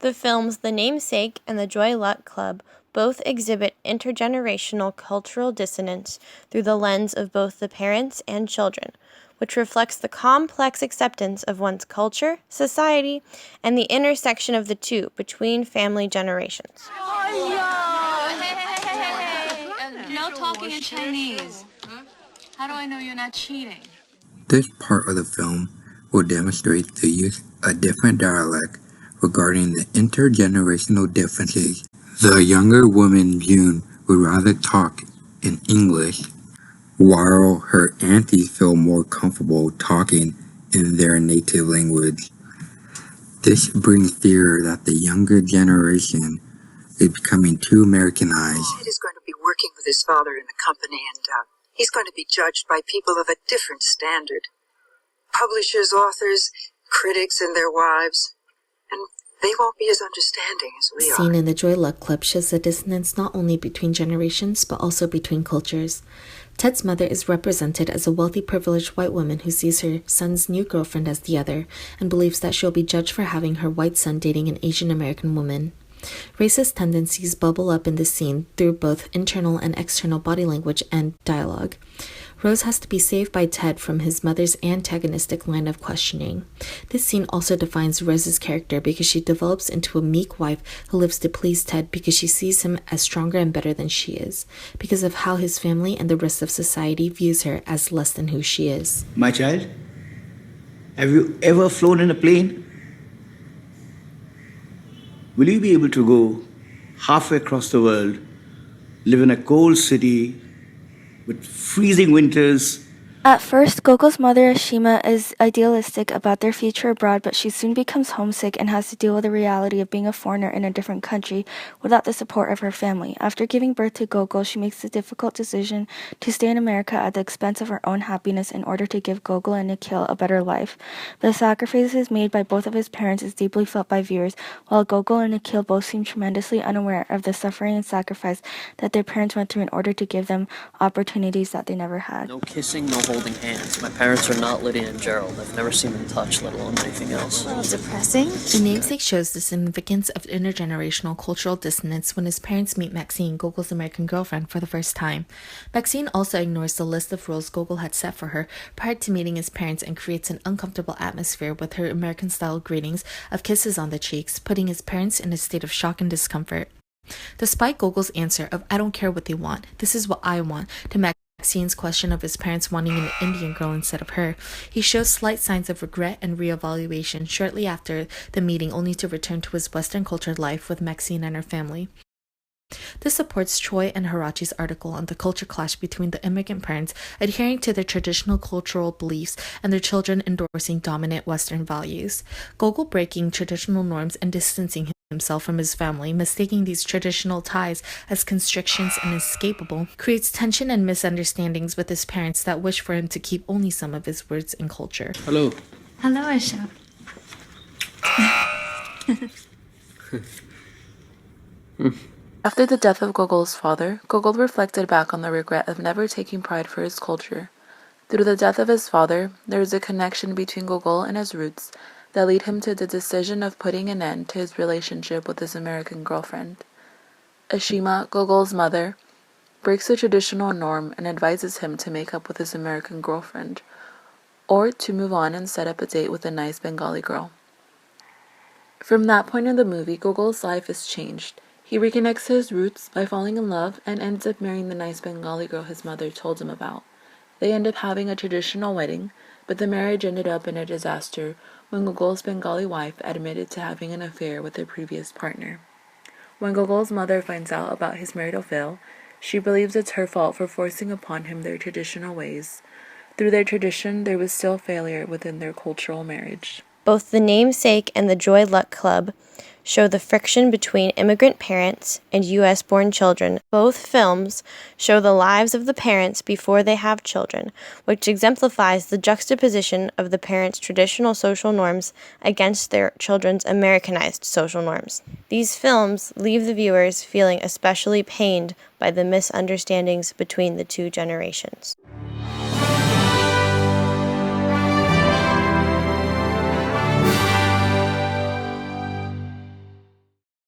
The films The Namesake and The Joy Luck Club both exhibit intergenerational cultural dissonance through the lens of both the parents and children, which reflects the complex acceptance of one's culture, society, and the intersection of the two between family generations. No talking in Chinese. How do I know you're not cheating? This part of the film will demonstrate the use of different dialect regarding the intergenerational differences. The younger woman, June, would rather talk in English, while her aunties feel more comfortable talking in their native language. This brings fear that the younger generation is becoming too Americanized. Ted is going to be working with his father in a company, and he's going to be judged by people of a different standard. Publishers, authors, critics, and their wives. And they won't be as understanding as we are. The scene in the Joy Luck Club shows the dissonance not only between generations, but also between cultures. Ted's mother is represented as a wealthy, privileged white woman who sees her son's new girlfriend as the other, and believes that she'll be judged for having her white son dating an Asian American woman. Racist tendencies bubble up in this scene through both internal and external body language and dialogue. Rose has to be saved by Ted from his mother's antagonistic line of questioning. This scene also defines Rose's character because she develops into a meek wife who lives to please Ted because she sees him as stronger and better than she is, because of how his family and the rest of society views her as less than who she is. My child, have you ever flown in a plane? Will you be able to go halfway across the world, live in a cold city with freezing winters? At first, Gogo's mother, Ashima, is idealistic about their future abroad, but she soon becomes homesick and has to deal with the reality of being a foreigner in a different country without the support of her family. After giving birth to Gogo, she makes the difficult decision to stay in America at the expense of her own happiness in order to give Gogo and Nikhil a better life. The sacrifices made by both of his parents is deeply felt by viewers, while Gogo and Nikhil both seem tremendously unaware of the suffering and sacrifice that their parents went through in order to give them opportunities that they never had. No kissing, no holding hands. My parents are not Lydia and Gerald. I've never seen them touch, let alone anything else. Well, depressing. The Namesake shows the significance of intergenerational cultural dissonance when his parents meet Maxine, Gogol's American girlfriend, for the first time. Maxine also ignores the list of rules Gogol had set for her prior to meeting his parents and creates an uncomfortable atmosphere with her American-style greetings of kisses on the cheeks, putting his parents in a state of shock and discomfort. Despite Gogol's answer of "I don't care what they want, this is what I want," to Maxine's question of his parents wanting an Indian girl instead of her, he shows slight signs of regret and reevaluation shortly after the meeting, only to return to his Western cultured life with Maxine and her family. This supports Choi and Hirachi's article on the culture clash between the immigrant parents adhering to their traditional cultural beliefs and their children endorsing dominant Western values. Gogol breaking traditional norms and distancing himself from his family, mistaking these traditional ties as constrictions and inescapable, creates tension and misunderstandings with his parents that wish for him to keep only some of his words and culture. Hello. Hello, Asha. After the death of Gogol's father, Gogol reflected back on the regret of never taking pride for his culture. Through the death of his father, there is a connection between Gogol and his roots that lead him to the decision of putting an end to his relationship with his American girlfriend. Ashima, Gogol's mother, breaks the traditional norm and advises him to make up with his American girlfriend, or to move on and set up a date with a nice Bengali girl. From that point in the movie, Gogol's life is changed. He reconnects to his roots by falling in love and ends up marrying the nice Bengali girl his mother told him about. They end up having a traditional wedding, but the marriage ended up in a disaster when Gogol's Bengali wife admitted to having an affair with her previous partner. When Gogol's mother finds out about his marital fail, she believes it's her fault for forcing upon him their traditional ways. Through their tradition, there was still failure within their cultural marriage. Both The Namesake and The Joy Luck Club show the friction between immigrant parents and U.S.-born children. Both films show the lives of the parents before they have children, which exemplifies the juxtaposition of the parents' traditional social norms against their children's Americanized social norms. These films leave the viewers feeling especially pained by the misunderstandings between the two generations.